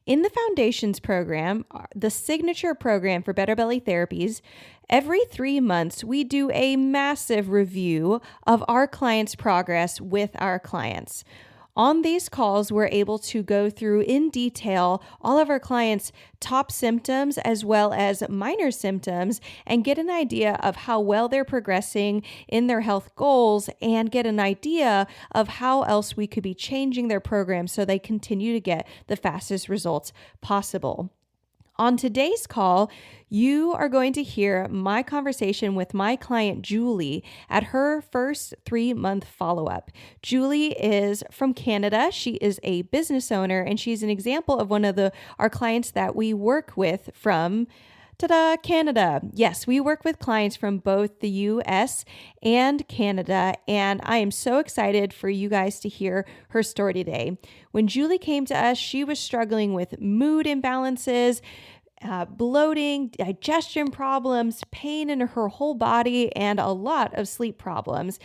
In the Foundations program, the signature program for Better Belly Therapies, every 3 months, we do a massive review of our clients' progress with our clients. On these calls, we're able to go through in detail all of our clients' top symptoms as well as minor symptoms and get an idea of how well they're progressing in their health goals and get an idea of how else we could be changing their program so they continue to get the fastest results possible. On today's call, you are going to hear my conversation with my client, Julie, at her first 3-month follow-up. Julie is from Canada. She is a business owner, and she's an example of one of our clients that we work with from Canada. Yes, we work with clients from both the US and Canada, and I am so excited for you guys to hear her story today. When Julie came to us, she was struggling with mood imbalances, bloating, digestion problems, pain in her whole body, and a lot of sleep problems.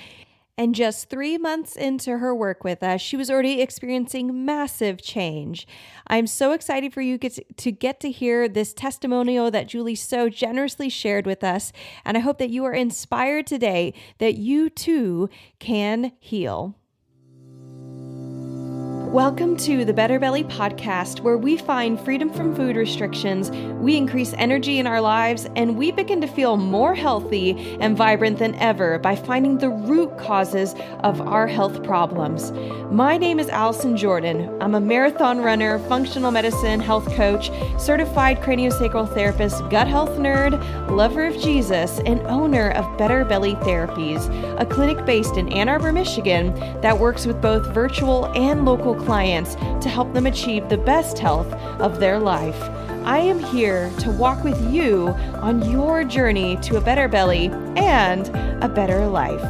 And just 3 months into her work with us, she was already experiencing massive change. I'm so excited for you to get to hear this testimonial that Julie so generously shared with us. And I hope that you are inspired today that you too can heal. Welcome to the Better Belly podcast, where we find freedom from food restrictions, we increase energy in our lives, and we begin to feel more healthy and vibrant than ever by finding the root causes of our health problems. My name is Allison Jordan. I'm a marathon runner, functional medicine health coach, certified craniosacral therapist, gut health nerd, lover of Jesus, and owner of Better Belly Therapies, a clinic based in Ann Arbor, Michigan that works with both virtual and local clients to help them achieve the best health of their life. I am here to walk with you on your journey to a better belly and a better life.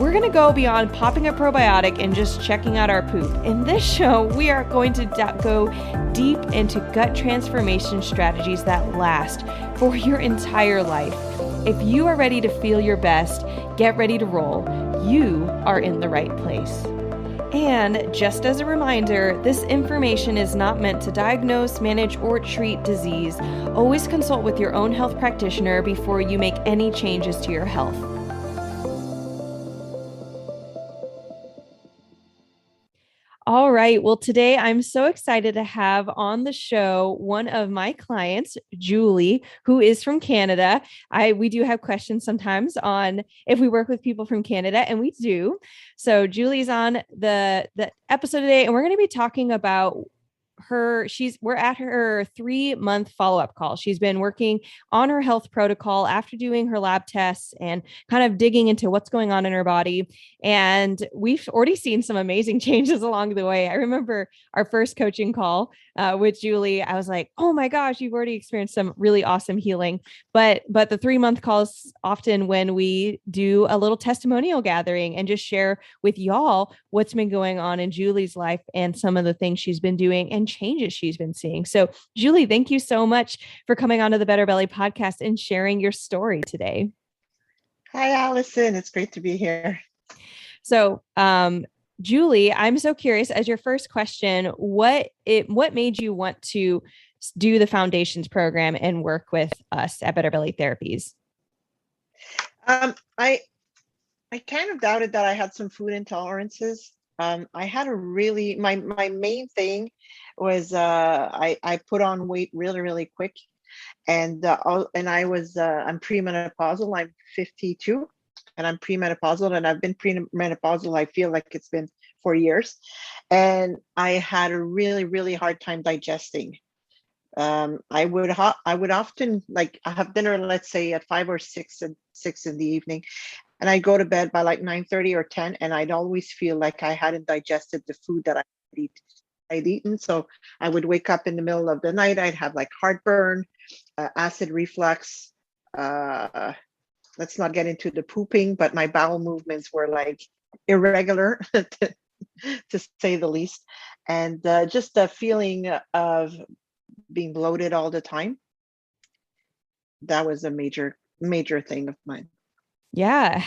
We're going to go beyond popping a probiotic and just checking out our poop. In this show, we are going to go deep into gut transformation strategies that last for your entire life. If you are ready to feel your best, get ready to roll. You are in the right place. And just as a reminder, this information is not meant to diagnose, manage, or treat disease. Always consult with your own health practitioner before you make any changes to your health. All right. Well, today I'm so excited to have on the show one of my clients, Julie, who is from Canada. We do have questions sometimes on if we work with people from Canada, and we do. So Julie's on the episode today, and we're going to be talking about we're at her 3-month follow-up call. She's been working on her health protocol after doing her lab tests and kind of digging into what's going on in her body. And we've already seen some amazing changes along the way. I remember our first coaching call with Julie. I was like, oh my gosh, you've already experienced some really awesome healing. But the 3-month calls often when we do a little testimonial gathering and just share with y'all what's been going on in Julie's life and some of the things she's been doing and changes she's been seeing. So Julie, thank you so much for coming onto the Better Belly podcast and sharing your story today. Hi, Allison. It's great to be here. So, Julie, I'm so curious, as your first question, what made you want to do the Foundations program and work with us at Better Belly Therapies? I kind of doubted that I had some food intolerances. I had my main thing was I put on weight really, really quick, and I'm premenopausal. I'm 52. And I'm premenopausal, and I've been premenopausal, I feel like it's been 4 years. And I had a really, really hard time digesting. I would often I have dinner, let's say at 5 or 6 in the evening, and I go to bed by like 9:30 or 10, and I'd always feel like I hadn't digested the food that I'd eaten. So I would wake up in the middle of the night. I'd have like heartburn, acid reflux, let's not get into the pooping, but my bowel movements were like irregular, to say the least. And just a feeling of being bloated all the time. That was a major thing of mine. Yeah.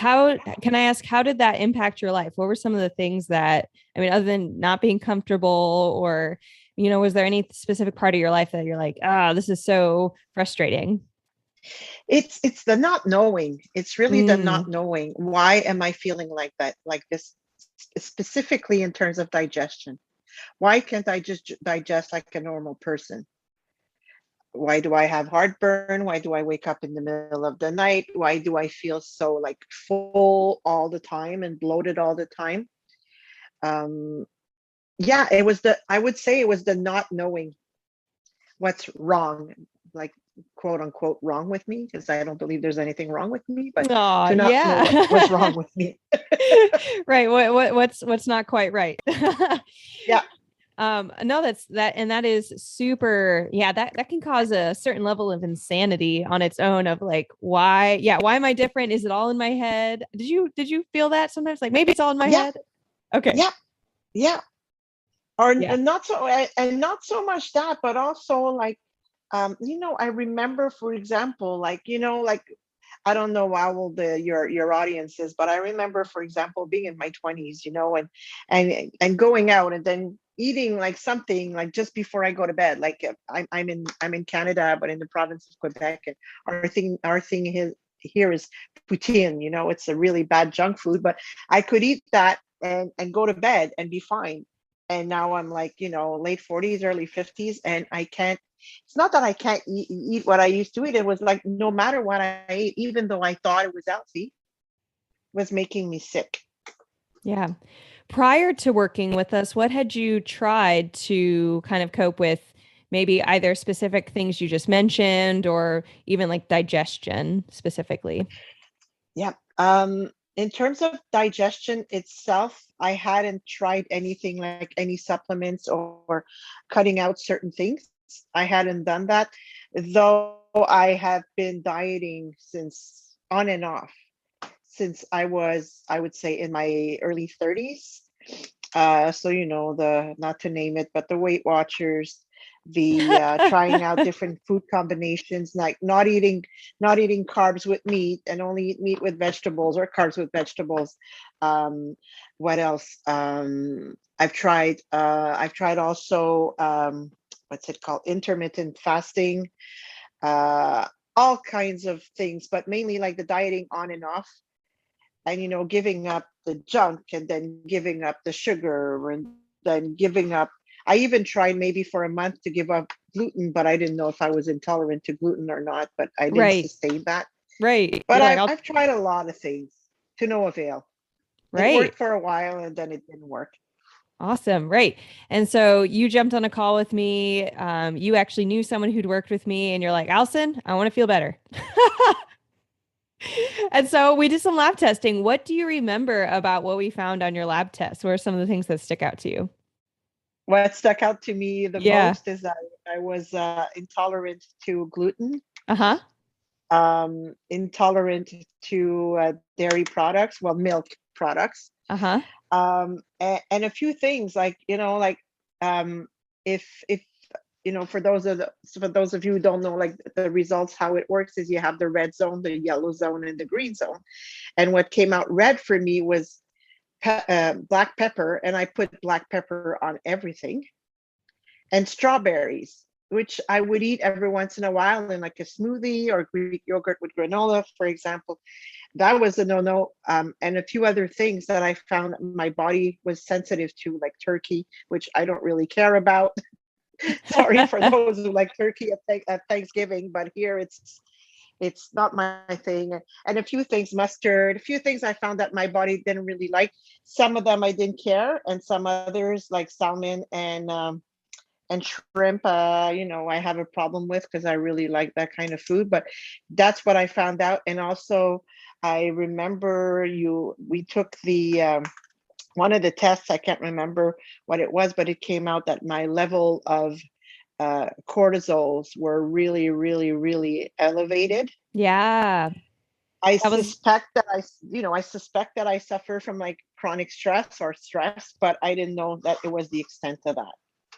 Can I ask, how did that impact your life? What were some of the things that, other than not being comfortable or Was there any specific part of your life that you're like, ah, this is so frustrating? It's the not knowing. It's really the Mm, not knowing. Why am I feeling like that, like this, specifically in terms of digestion? Why can't I just digest like a normal person? Why do I have heartburn? Why do I wake up in the middle of the night? Why do I feel so like full all the time and bloated all the time? Um, yeah, it was I would say it was the not knowing what's wrong, like quote unquote wrong with me, because I don't believe there's anything wrong with me, but aw, to not know yeah. what was wrong with me. Right. What's not quite right? Yeah, No, that is super. Yeah, that can cause a certain level of insanity on its own of like, why am I different? Is it all in my head? Did you feel that sometimes? Like maybe it's all in my yeah, head. Okay. yeah, yeah. Or Yeah. not so, and not so much that, but also like, I remember, for example, like, like I don't know how old your audience is, but I remember, for example, being in my 20s, and going out and then eating like something like just before I go to bed. Like I'm in Canada, but in the province of Quebec, and our thing here is poutine. It's a really bad junk food, but I could eat that and go to bed and be fine. And now I'm like, late 40s, early 50s, and I can't. It's not that I can't eat what I used to eat. It was like no matter what I ate, even though I thought it was healthy, was making me sick. Yeah. Prior to working with us, what had you tried to kind of cope with maybe either specific things you just mentioned or even like digestion specifically? Yeah. In terms of digestion itself, I hadn't tried anything like any supplements or cutting out certain things. I hadn't done that, though I have been dieting since on and off since I would say, in my early 30s. So the, not to name it, but the Weight Watchers, the trying out different food combinations, like not eating carbs with meat and only eat meat with vegetables or carbs with vegetables. Um, what else? I've tried also, what's it called? Intermittent fasting, uh, all kinds of things, but mainly like the dieting on and off, and giving up the junk and then giving up the sugar and then giving up. I even tried maybe for a month to give up gluten, but I didn't know if I was intolerant to gluten or not, but I didn't Right. sustain that. Right. But You're like, i've, I'll, I've tried a lot of things to no avail. It right. worked for a while and then it didn't work. Awesome. Right. And so you jumped on a call with me. You actually knew someone who'd worked with me, and you're like, Allison, I want to feel better. And so we did some lab testing. What do you remember about what we found on your lab test? What are some of the things that stick out to you? What stuck out to me the Yeah. most is that I was intolerant to gluten, Uh-huh. intolerant to dairy products, well, milk products, Uh-huh. and a few things like, if for those of you who don't know, like the results, how it works is you have the red zone, the yellow zone, and the green zone. And what came out red for me was black pepper, and I put black pepper on everything, and strawberries, which I would eat every once in a while in like a smoothie or Greek yogurt with granola, for example. That was a no-no. And a few other things that I found my body was sensitive to, like turkey, which I don't really care about. Sorry for those who like turkey at Thanksgiving, but here it's not my thing. And a few things, mustard, a few things I found that my body didn't really like. Some of them I didn't care, and some others like salmon and shrimp, I have a problem with because I really like that kind of food. But that's what I found out. And also, I remember we took the one of the tests. I can't remember what it was, but it came out that my level of cortisols were really, really, really elevated. Yeah. I That was suspect that I suffer from like chronic stress or stress, but I didn't know that it was the extent of that.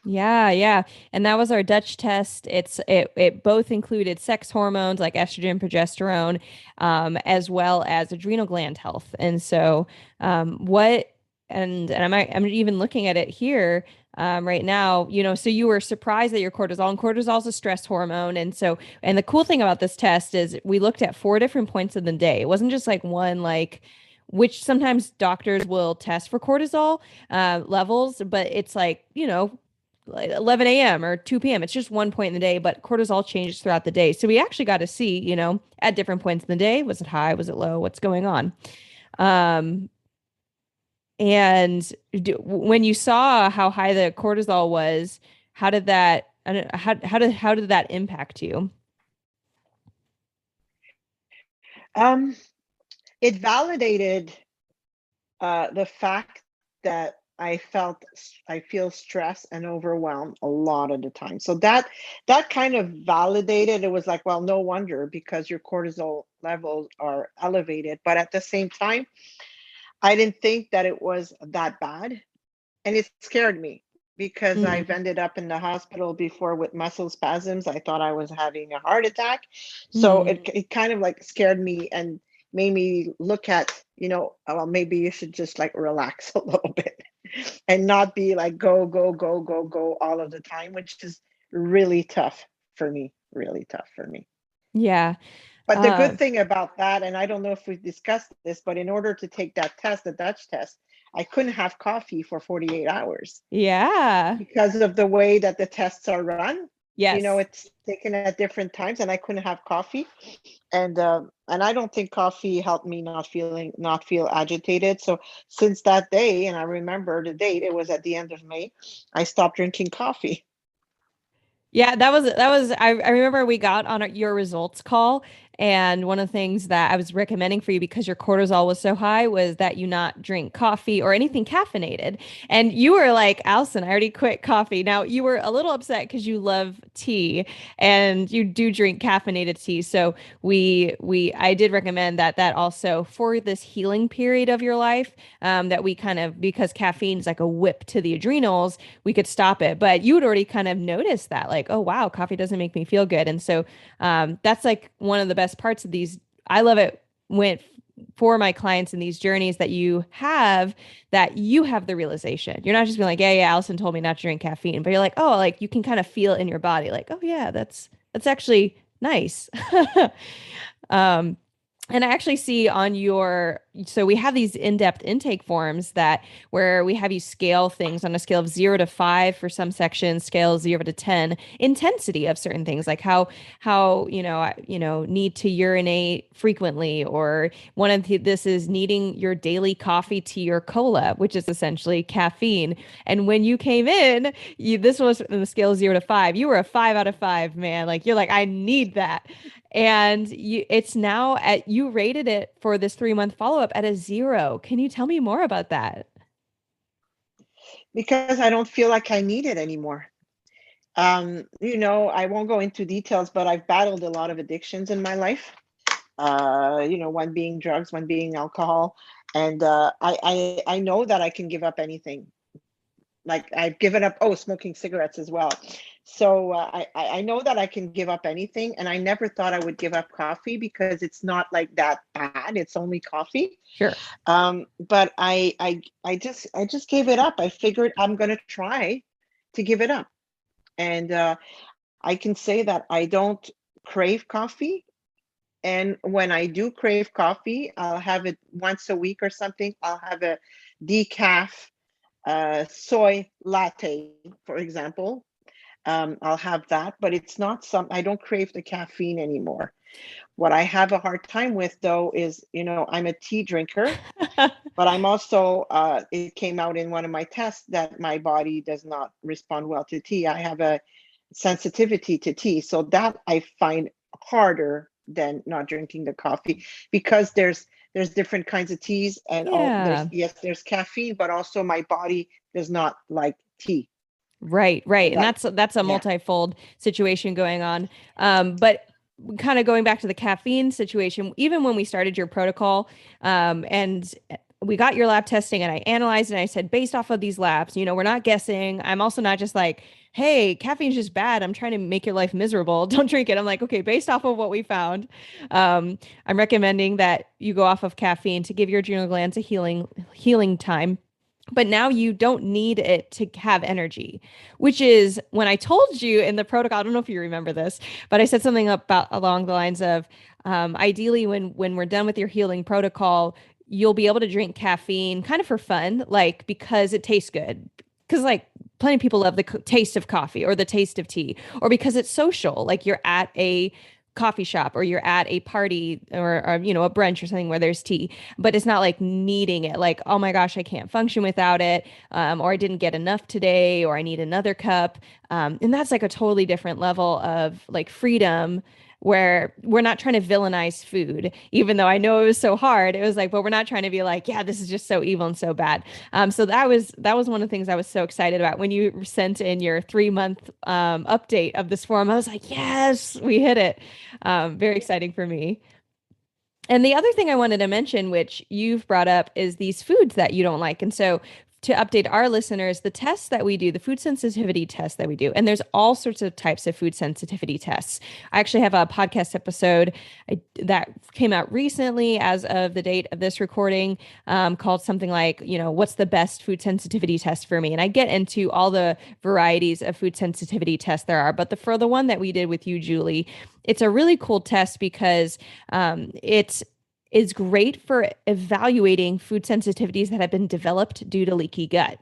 Yeah, yeah. And that was our Dutch test. It both included sex hormones like estrogen, progesterone, as well as adrenal gland health. And so what and I'm even looking at it here. right now, so you were surprised that your cortisol, and cortisol is a stress hormone. And so, and the cool thing about this test is we looked at four different points of the day. It wasn't just like one, like, which sometimes doctors will test for cortisol levels, but it's like, like 11 a.m. or 2 p.m. It's just one point in the day, but cortisol changes throughout the day. So we actually got to see, at different points in the day, was it high? Was it low? What's going on? Um, and when you saw how high the cortisol was, how did that, I don't, how did that impact you? Um, it validated the fact that I feel stressed and overwhelmed a lot of the time. So that kind of validated. It was like, well, no wonder, because your cortisol levels are elevated. But at the same time, I didn't think that it was that bad, and it scared me because I've Mm, ended up in the hospital before with muscle spasms. I thought I was having a heart attack. So mm. it kind of like scared me and made me look at, well, maybe you should just like relax a little bit and not be like go, go, go, go, go all of the time, which is really tough for me, really tough for me. Yeah. But the Uh, good thing about that, and I don't know if we've discussed this, but in order to take that test, the Dutch test, I couldn't have coffee for 48 hours yeah. because of the way that the tests are run. Yes. It's taken at different times, and I couldn't have coffee. And I don't think coffee helped me not feel agitated. So since that day, and I remember the date, it was at the end of May, I stopped drinking coffee. Yeah, I remember we got on your results call, and one of the things that I was recommending for you because your cortisol was so high was that you not drink coffee or anything caffeinated. And you were like, Allison, I already quit coffee. Now you were a little upset because you love tea and you do drink caffeinated tea. So I did recommend that also for this healing period of your life, that we kind of, because caffeine is like a whip to the adrenals, we could stop it. But you had already kind of noticed that, like, oh, wow, coffee doesn't make me feel good. And so that's like one of the best parts of these. I love it when for my clients in these journeys that you have the realization. You're not just being like, yeah, yeah, Allison told me not to drink caffeine, but you're like, oh, like you can kind of feel it in your body, like, oh yeah, that's actually nice. um, and I actually see on so we have these in-depth intake forms that where we have you scale things on a scale of 0 to 5 for some sections, scale 0 to 10, intensity of certain things, like how need to urinate frequently, or this is needing your daily coffee, tea, or cola, which is essentially caffeine. And when you came in, this was in the scale 0 to 5. You were a 5 out of 5, man. Like you're like, I need that. And it's now you rated it for this 3 month follow up at a 0. Can you tell me more about that? Because I don't feel like I need it anymore. I won't go into details, but I've battled a lot of addictions in my life. One being drugs, one being alcohol, and I know that I can give up anything. Like I've given up, smoking cigarettes as well. So I know that I can give up anything, and I never thought I would give up coffee because it's not like that bad. It's only coffee. Sure. But I just gave it up. I figured I'm gonna try to give it up, and I can say that I don't crave coffee. And when I do crave coffee, I'll have it once a week or something. I'll have a decaf soy latte, for example. I'll have that, but it's not I don't crave the caffeine anymore. What I have a hard time with, though, is, I'm a tea drinker, but I'm also, it came out in one of my tests that my body does not respond well to tea. I have a sensitivity to tea. So that I find harder than not drinking the coffee, because there's different kinds of teas, and Yeah. there's caffeine, but also my body does not like tea. Right, right. And That that's a Yeah. multifold situation going on. But kind of going back to the caffeine situation, even when we started your protocol, and we got your lab testing and I analyzed it and I said, based off of these labs, we're not guessing. I'm also not just like, hey, caffeine's just bad. I'm trying to make your life miserable. Don't drink it. I'm like, okay, based off of what we found, I'm recommending that you go off of caffeine to give your adrenal glands a healing time. but now you don't need it to have energy, which is when I told you in the protocol. I don't know if you remember this, but I said something about along the lines of ideally when we're done with your healing protocol, you'll be able to drink caffeine kind of for fun, like because it tastes good. Because like plenty of people love the taste of coffee or the taste of tea, or because it's social, like you're at a coffee shop or you're at a party or you know a brunch or something where there's tea, but it's not like needing it, like oh my gosh I can't function without it, or I didn't get enough today or I need another cup, and that's like a totally different level of like freedom where we're not trying to villainize food, even though I know it was so hard. It was like, but we're not trying to be like, yeah, this is just so evil and so bad. So that was one of the things I was so excited about when you sent in your 3 month update of this form. I was like, yes, we hit it. Very exciting for me. And the other thing I wanted to mention, which you've brought up, is these foods that you don't like. And so, to update our listeners, the tests that we do, the food sensitivity tests that we do, and there's all sorts of types of food sensitivity tests. I actually have a podcast episode that came out recently, as of the date of this recording, called something like, you know, what's the best food sensitivity test for me? And I get into all the varieties of food sensitivity tests there are. But for the one that we did with you, Julie, it's a really cool test because it is great for evaluating food sensitivities that have been developed due to leaky gut.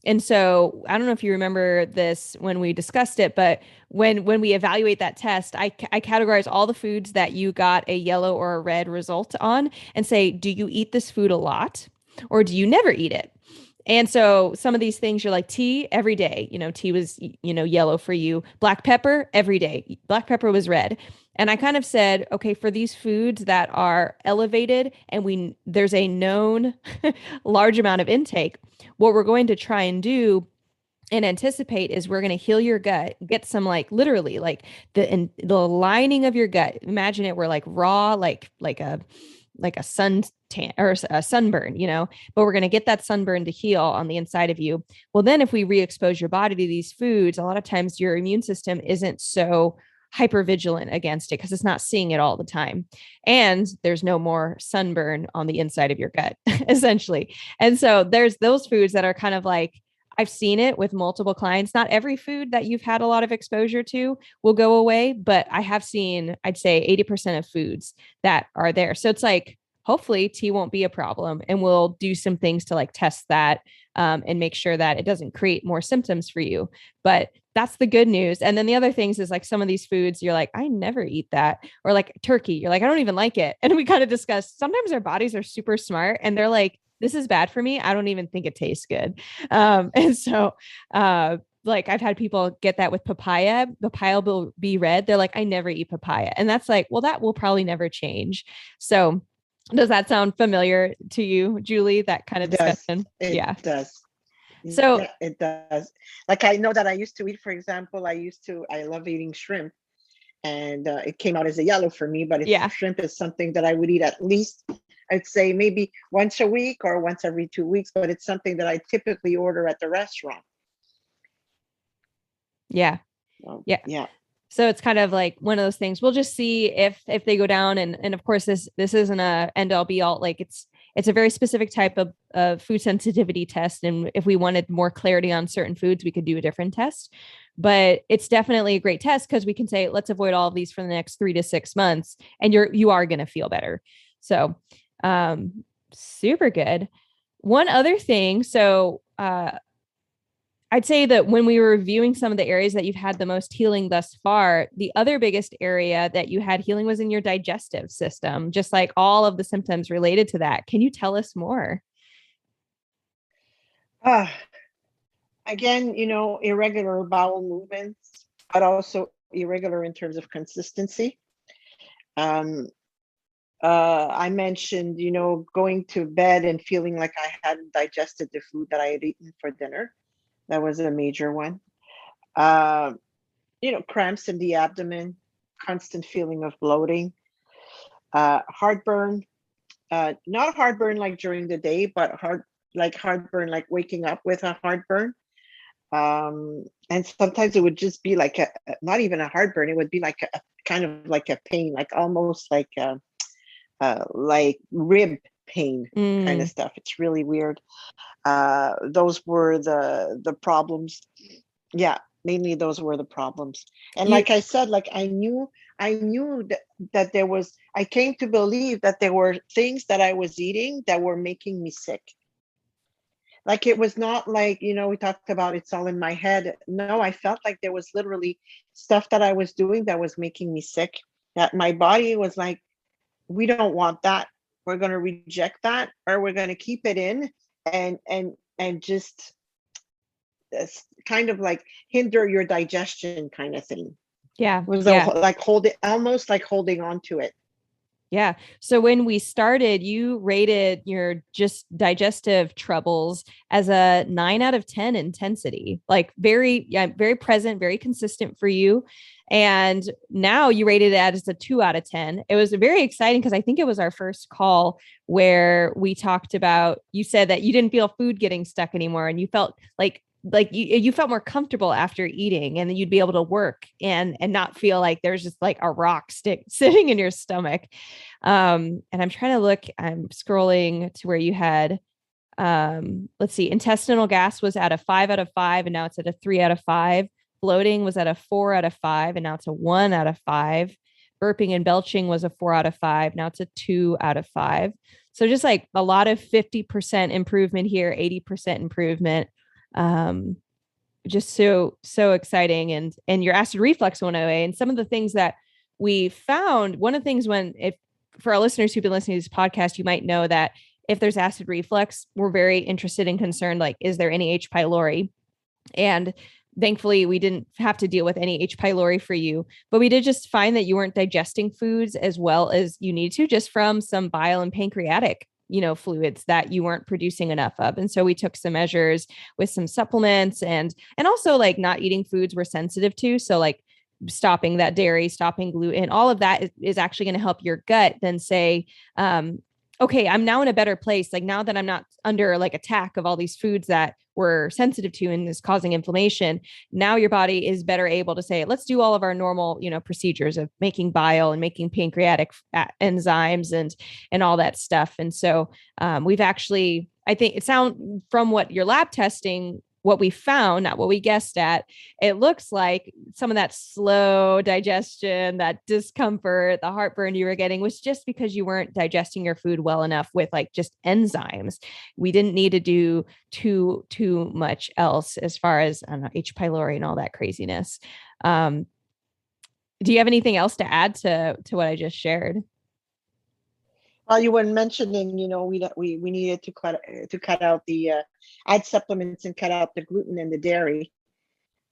And so I don't know if you remember this when we discussed it, but when we evaluate that test, I categorize all the foods that you got a yellow or a red result on and say, do you eat this food a lot or do you never eat it? And so some of these things you're like tea every day, you know, tea was, you know, yellow for you. Black pepper every day. Black pepper was red. And I kind of said, okay, for these foods that are elevated and there's a known large amount of intake, what we're going to try and do and anticipate is we're going to heal your gut, get some like literally like the lining of your gut. Imagine it were like raw, like a sun tan or a sunburn, you know, but we're going to get that sunburn to heal on the inside of you. Well, then if we re-expose your body to these foods, a lot of times your immune system isn't so hyper vigilant against it because it's not seeing it all the time. And there's no more sunburn on the inside of your gut, essentially. And so there's those foods that are kind of like, I've seen it with multiple clients. Not every food that you've had a lot of exposure to will go away, but I have seen, I'd say 80% of foods that are there. So it's like, hopefully tea won't be a problem and we'll do some things to like test that, and make sure that it doesn't create more symptoms for you. But that's the good news. And then the other things is like some of these foods, you're like, I never eat that. Or like turkey, you're like, I don't even like it. And we kind of discussed sometimes our bodies are super smart and they're like, this is bad for me. I don't even think it tastes good. And so, like I've had people get that with papaya. Papaya will be red. They're like, I never eat papaya. And that's like, well, that will probably never change. So does that sound familiar to you, Julie? That kind of It does. discussion? It Yeah. does. So Yeah, it does. Like I know that I used to eat, for example, I love eating shrimp, and it came out as a yellow for me, but yeah. shrimp is something that I would eat at least, I'd say maybe once a week or once every 2 weeks, but it's something that I typically order at the restaurant. Yeah. So, Yeah. yeah. So it's kind of like one of those things. We'll just see if they go down, and of course this isn't a end all be all. Like it's a very specific type of food sensitivity test, and if we wanted more clarity on certain foods, we could do a different test. But it's definitely a great test because we can say let's avoid all of these for the next 3 to 6 months, and you are going to feel better. So, super good. One other thing, so I'd say that when we were reviewing some of the areas that you've had the most healing thus far, the other biggest area that you had healing was in your digestive system, just like all of the symptoms related to that. Can you tell us more? Ah, again, irregular bowel movements, but also irregular in terms of consistency. Um, I mentioned, going to bed and feeling like I hadn't digested the food that I had eaten for dinner. That was a major one. Uh, Cramps in the abdomen, constant feeling of bloating, heartburn, not heartburn like during the day, but heartburn, like waking up with a heartburn. And sometimes it would just be like not even a heartburn. It would be like a kind of like a pain, like almost like rib pain kind of Mm. stuff. It's really weird. Those were the problems. Yeah, mainly those were the problems. And You, like I said, like I knew that there was, I came to believe that there were things that I was eating that were making me sick. Like it was not like, we talked about it's all in my head. No, I felt like there was literally stuff that I was doing that was making me sick, that my body was like, we don't want that. We're going to reject that, or we're going to keep it in and just kind of like hinder your digestion kind of thing. yeah, It was yeah. like holding, almost like holding on to it. Yeah. So when we started, you rated your just digestive troubles as a 9 out of 10 intensity, like very, yeah, very present, very consistent for you. And now you rated it as a 2 out of 10. It was very exciting because I think it was our first call where we talked about, you said that you didn't feel food getting stuck anymore and you felt like you felt more comfortable after eating, and then you'd be able to work and not feel like there's just like a rock stick sitting in your stomach. And I'm trying to look, I'm scrolling to where you had, let's see, intestinal gas was at a 5 out of 5, and now it's at a 3 out of 5. Bloating was at a 4 out of 5, and now it's a 1 out of 5. Burping and belching was a 4 out of 5. Now it's a 2 out of 5. So just like a lot of 50% improvement here, 80% improvement. Um, just so exciting, and your acid reflux went away. And some of the things that we found, one of the things, when if for our listeners who've been listening to this podcast, you might know that if there's acid reflux, we're very interested and concerned, like, is there any H pylori? And thankfully we didn't have to deal with any H pylori for you, but we did just find that you weren't digesting foods as well as you need to, just from some bile and pancreatic fluids that you weren't producing enough of. And so we took some measures with some supplements, and also like not eating foods we're sensitive to, so like stopping that dairy, stopping gluten, all of that is actually going to help your gut then say, okay, I'm now in a better place. Like now that I'm not under like attack of all these foods that we're sensitive to and is causing inflammation, now your body is better able to say, let's do all of our normal, procedures of making bile and making pancreatic enzymes and all that stuff. And so we've actually, I think it sounds from what your lab testing, what we found, not what we guessed at, it looks like some of that slow digestion, that discomfort, the heartburn you were getting was just because you weren't digesting your food well enough with like just enzymes. We didn't need to do too much else as far as, I don't know, H pylori and all that craziness. Um, do you have anything else to add to what I just shared? While you were mentioning, we needed to cut out the add supplements and cut out the gluten and the dairy.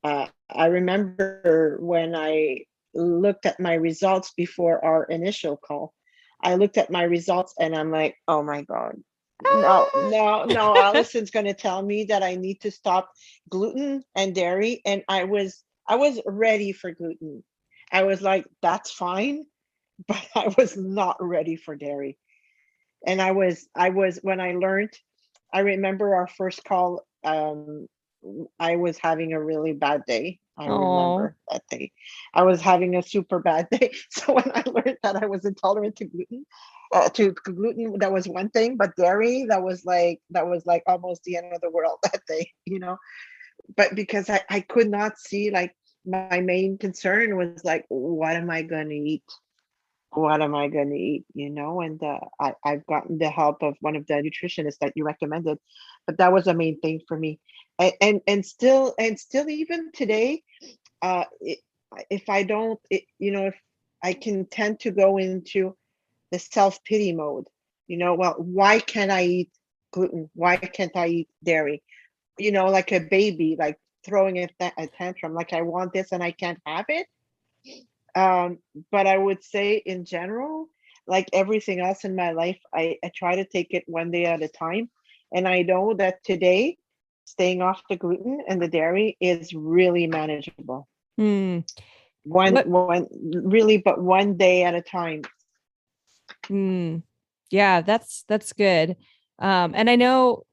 I remember when I looked at my results before our initial call, I looked at my results and I'm like, oh my God, no, no, no, Allison's going to tell me that I need to stop gluten and dairy. And I was ready for gluten. I was like, that's fine, but I was not ready for dairy. And I was when I learned, I remember our first call, I was having a really bad day. I Oh, remember that day. I was having a super bad day. So when I learned that I was intolerant to gluten, that was one thing, but dairy, that was like almost the end of the world that day. But because I could not see, like, my main concern was like, what am I going to eat? What am I going to eat? And I've gotten the help of one of the nutritionists that you recommended, but that was the main thing for me. And still even today, it, if I don't, if I can tend to go into the self-pity mode, well, why can't I eat gluten? Why can't I eat dairy? Like a baby, like throwing a tantrum, like I want this and I can't have it. Um, but I would say in general, like everything else in my life, I try to take it one day at a time. And I know that today, staying off the gluten and the dairy is really manageable. hmm. One, What? one, really, but one day at a time. Yeah, that's good. And I know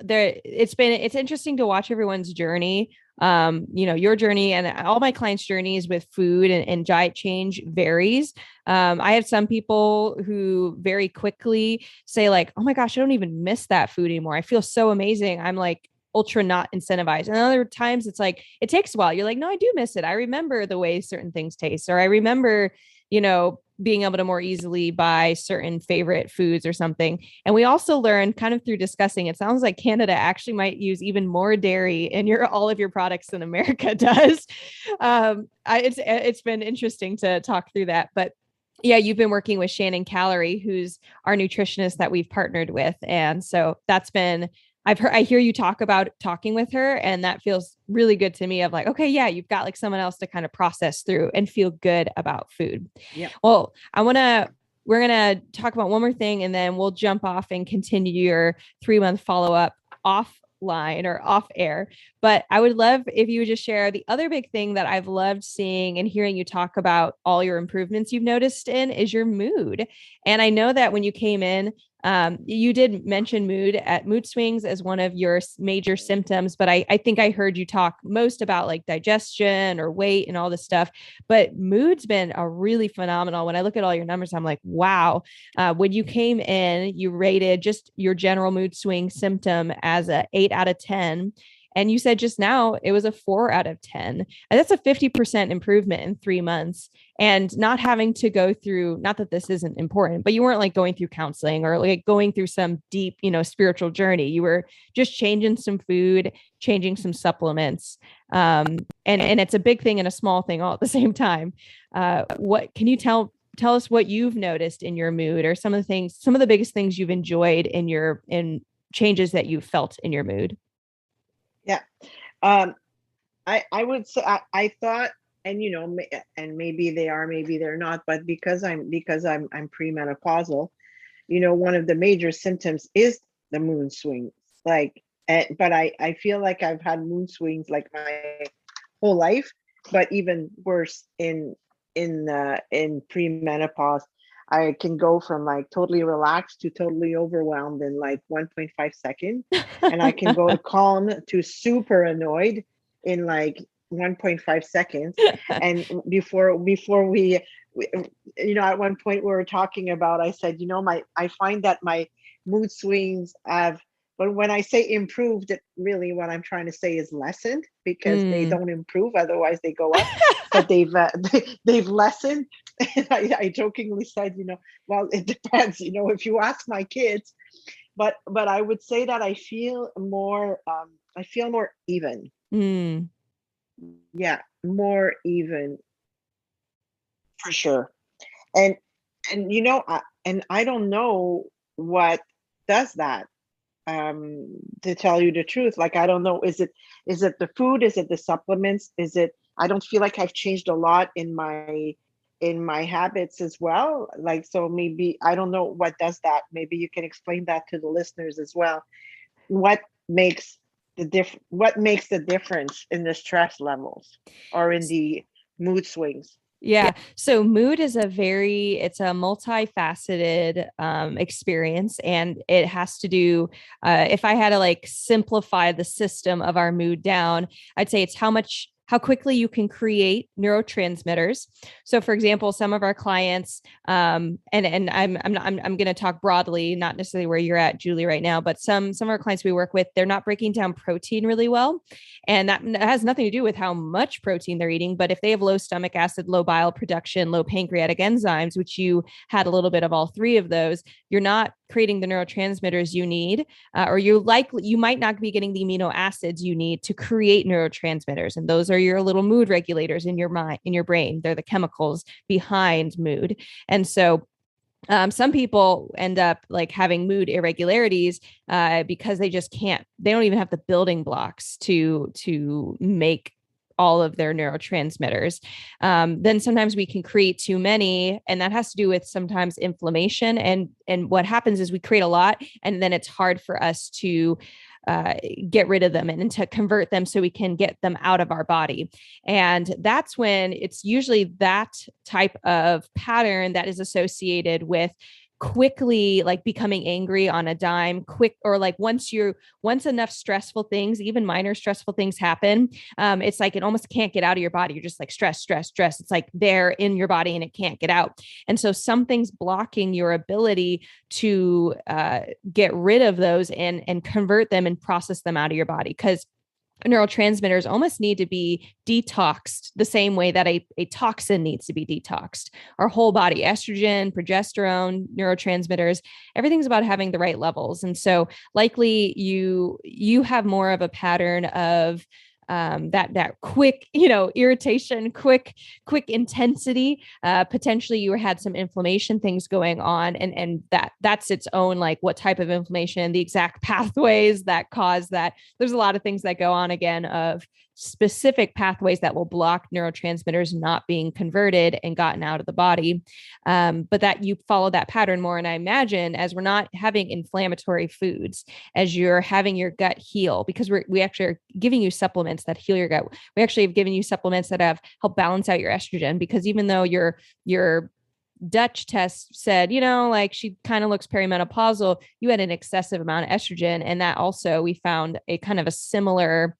it's interesting to watch everyone's journey your journey and all my clients' journeys with food and diet change varies. I have some people who very quickly say like, oh my gosh, I don't even miss that food anymore. I feel so amazing. I'm like ultra not incentivized. And other times it's like, it takes a while. You're like, no, I do miss it. I remember the way certain things taste, or I remember, being able to more easily buy certain favorite foods or something. And we also learned kind of through discussing, it sounds like Canada actually might use even more dairy in all of your products than America does. It's been interesting to talk through that, but yeah, you've been working with Shannon Calorie, who's our nutritionist that we've partnered with. And so that's been, I hear you talk about talking with her, and that feels really good to me of like, okay, yeah, you've got like someone else to kind of process through and feel good about food. Yeah. Well, we're going to talk about one more thing and then we'll jump off and continue your 3-month follow up offline or off air. But I would love if you would just share the other big thing that I've loved seeing and hearing you talk about all your improvements you've noticed in is your mood. And I know that when you came in, you did mention mood swings as one of your major symptoms, but I think I heard you talk most about like digestion or weight and all this stuff. But mood's been a really phenomenal. When I look at all your numbers, I'm like, wow. When you came in, you rated just your general mood swing symptom as a 8 out of 10. And you said just now it was a 4 out of 10. And that's a 50% improvement in 3 months. And not having to go through, not that this isn't important, but you weren't like going through counseling or like going through some deep, spiritual journey. You were just changing some food, changing some supplements. And it's a big thing and a small thing all at the same time. What can you tell us what you've noticed in your mood, or some of the biggest things you've enjoyed in changes that you've felt in your mood? Yeah. I would say I thought, and and maybe they are, maybe they're not, but because I'm premenopausal, one of the major symptoms is the mood swings. Like, but I feel like I've had mood swings like my whole life, but even worse in premenopause. I can go from like totally relaxed to totally overwhelmed in like 1.5 seconds. And I can go to calm to super annoyed in like 1.5 seconds. And before we at one point we were talking about, I said, I find that my mood swings have, but when I say improved, it really what I'm trying to say is lessened, because they don't improve, otherwise they go up. But they've lessened. And I jokingly said, well, it depends, if you ask my kids, but I would say that I feel more even. Mm. Yeah, more even for sure. And I don't know what does that. To tell you the truth, like I don't know, is it the food, is it the supplements, is it, I don't feel like I've changed a lot in my habits as well, like, so maybe I don't know what does that. Maybe you can explain that to the listeners as well. What makes what makes the difference in the stress levels or in the mood swings? Yeah. So mood is it's a multifaceted experience, and it has to do, if I had to like simplify the system of our mood down, I'd say it's how quickly you can create neurotransmitters. So, for example, some of our clients, and I'm going to talk broadly, not necessarily where you're at, Julie, right now, but some of our clients we work with, they're not breaking down protein really well, and that has nothing to do with how much protein they're eating. But if they have low stomach acid, low bile production, low pancreatic enzymes, which you had a little bit of all three of those, you're not creating the neurotransmitters you need, or you might not be getting the amino acids you need to create neurotransmitters. And those are your little mood regulators in your mind, in your brain. They're the chemicals behind mood. And so some people end up like having mood irregularities because they don't even have the building blocks to make all of their neurotransmitters. Then sometimes we can create too many, and that has to do with sometimes inflammation. And what happens is we create a lot, and then it's hard for us to get rid of them and to convert them so we can get them out of our body. And that's when it's usually that type of pattern that is associated with quickly like becoming angry on a dime, quick, or like once enough stressful things, even minor stressful things happen, it's like it almost can't get out of your body. You're just like stress, stress, stress. It's like there in your body and it can't get out. And so something's blocking your ability to get rid of those and convert them and process them out of your body, because neurotransmitters almost need to be detoxed the same way that a toxin needs to be detoxed. Our whole body, estrogen, progesterone, neurotransmitters, everything's about having the right levels. And so likely you have more of a pattern of that quick, irritation, quick intensity. Potentially, you had some inflammation things going on, and that's its own, like, what type of inflammation, the exact pathways that cause that. There's a lot of things that go on, again, of specific pathways that will block neurotransmitters not being converted and gotten out of the body. But that you follow that pattern more. And I imagine, as we're not having inflammatory foods, as you're having your gut heal, because we actually are giving you supplements that heal your gut. We actually have given you supplements that have helped balance out your estrogen, because even though your Dutch test said, like, she kind of looks perimenopausal, you had an excessive amount of estrogen. And that also, we found a kind of a similar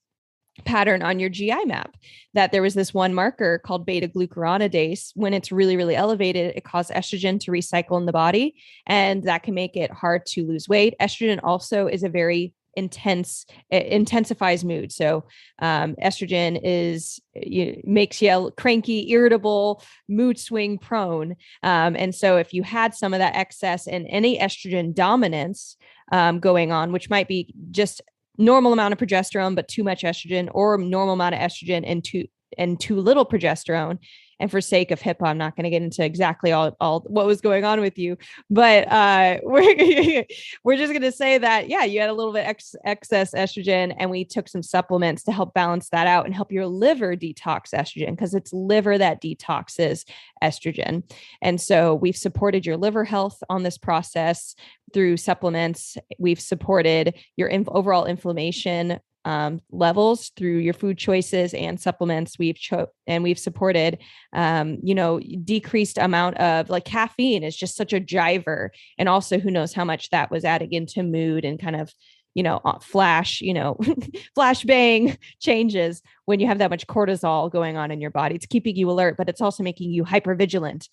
pattern on your GI map, that there was this one marker called beta glucuronidase. When it's really, really elevated, it causes estrogen to recycle in the body, and that can make it hard to lose weight. Estrogen also is a very it intensifies mood. So estrogen makes you cranky, irritable, mood swing prone. And so if you had some of that excess and any estrogen dominance going on, which might be just normal amount of progesterone, but too much estrogen, or normal amount of estrogen and too little progesterone. And for sake of HIPAA, I'm not going to get into exactly all what was going on with you, but we're just going to say that, yeah, you had a little bit excess estrogen, and we took some supplements to help balance that out and help your liver detox estrogen, because it's liver that detoxes estrogen. And so we've supported your liver health on this process through supplements. We've supported your overall inflammation levels through your food choices and supplements. We've supported, decreased amount of, like, caffeine is just such a driver. And also, who knows how much that was adding into mood and kind of, flash bang changes when you have that much cortisol going on in your body. It's keeping you alert, but it's also making you hypervigilant.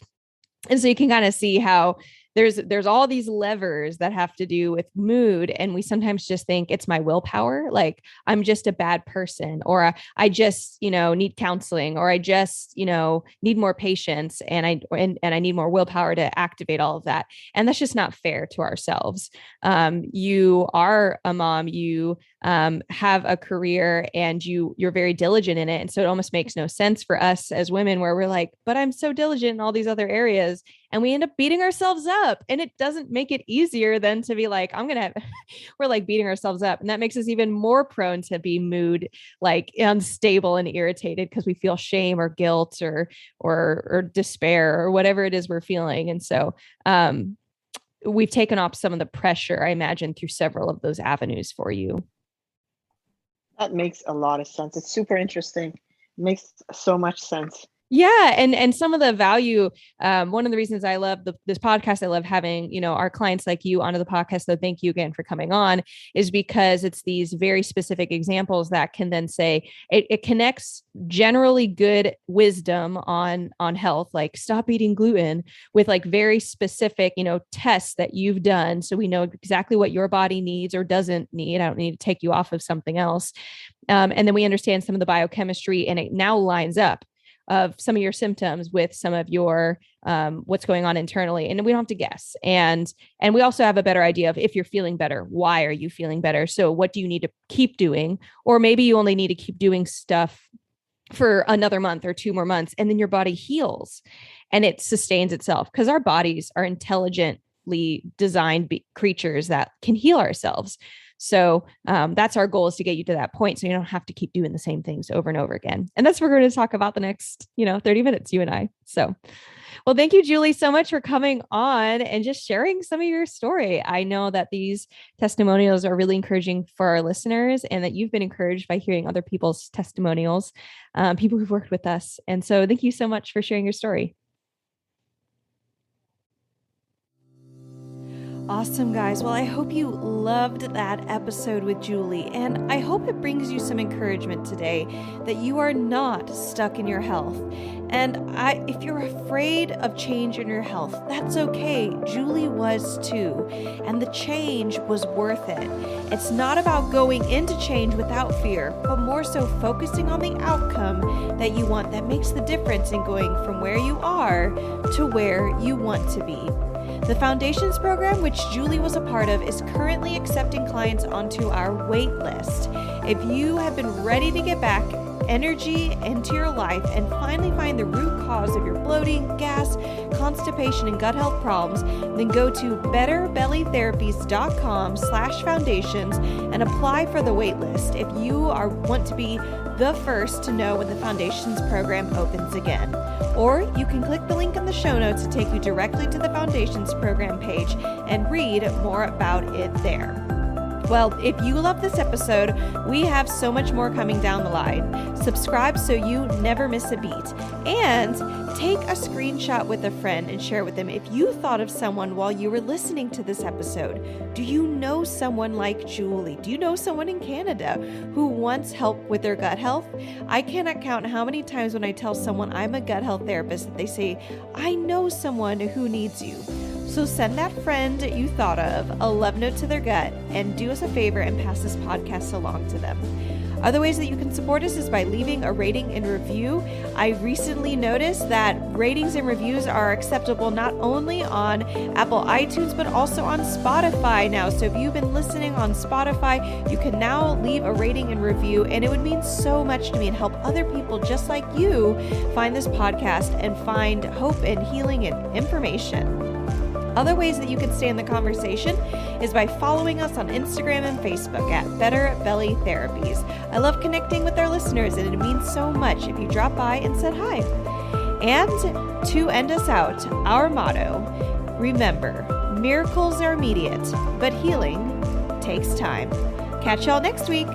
And so you can kind of see how there's all these levers that have to do with mood. And we sometimes just think it's my willpower. Like, I'm just a bad person, or I just, need counseling, or I just, need more patience, and I need more willpower to activate all of that. And that's just not fair to ourselves. You are a mom, you have a career, and you're very diligent in it. And so it almost makes no sense for us as women, where we're like, but I'm so diligent in all these other areas. And we end up beating ourselves up, and it doesn't make it easier than to be like, we're like beating ourselves up. And that makes us even more prone to be mood, like, unstable and irritated, because we feel shame or guilt or despair or whatever it is we're feeling. And so, we've taken off some of the pressure, I imagine, through several of those avenues for you. That makes a lot of sense. It's super interesting. It makes so much sense. Yeah. And some of the value, one of the reasons I love this podcast, I love having, our clients like you onto the podcast. So thank you again for coming on, is because it's these very specific examples that can then say it connects generally good wisdom on health, like stop eating gluten, with like very specific, tests that you've done. So we know exactly what your body needs or doesn't need. I don't need to take you off of something else. And then we understand some of the biochemistry, and it now lines up of some of your symptoms with some of your what's going on internally, and we don't have to guess. And we also have a better idea of, if you're feeling better, why are you feeling better? So what do you need to keep doing? Or maybe you only need to keep doing stuff for another month or 2 more months, and then your body heals and it sustains itself, because our bodies are intelligently designed creatures that can heal ourselves. So that's our goal, is to get you to that point, so you don't have to keep doing the same things over and over again. And that's what we're going to talk about the next, 30 minutes, you and I. So, well, thank you, Julie, so much for coming on and just sharing some of your story. I know that these testimonials are really encouraging for our listeners, and that you've been encouraged by hearing other people's testimonials, people who've worked with us. And so thank you so much for sharing your story. Awesome, guys. Well, I hope you loved that episode with Julie, and I hope it brings you some encouragement today that you are not stuck in your health. And if you're afraid of change in your health, that's okay. Julie was too, and the change was worth it. It's not about going into change without fear, but more so focusing on the outcome that you want that makes the difference in going from where you are to where you want to be. The Foundations program, which Julie was a part of, is currently accepting clients onto our wait list. If you have been ready to get back energy into your life and finally find the root cause of your bloating, gas, constipation, and gut health problems, then go to betterbellytherapies.com/foundations and apply for the wait list if you want to be the first to know when the Foundations program opens again. Or you can click the link in the show notes to take you directly to the Foundations program page and read more about it there. Well, if you love this episode, we have so much more coming down the line. Subscribe so you never miss a beat. And take a screenshot with a friend and share with them if you thought of someone while you were listening to this episode. Do you know someone like Julie? Do you know someone in Canada who wants help with their gut health? I cannot count how many times when I tell someone I'm a gut health therapist that they say, I know someone who needs you. So send that friend you thought of a love note to their gut and do us a favor and pass this podcast along to them. Other ways that you can support us is by leaving a rating and review. I recently noticed that ratings and reviews are acceptable not only on Apple iTunes, but also on Spotify now. So if you've been listening on Spotify, you can now leave a rating and review, and it would mean so much to me and help other people just like you find this podcast and find hope and healing and information. Other ways that you can stay in the conversation is by following us on Instagram and Facebook at Better Belly Therapies. I love connecting with our listeners, and it means so much if you drop by and said hi. And to end us out, our motto, remember, miracles are immediate, but healing takes time. Catch y'all next week.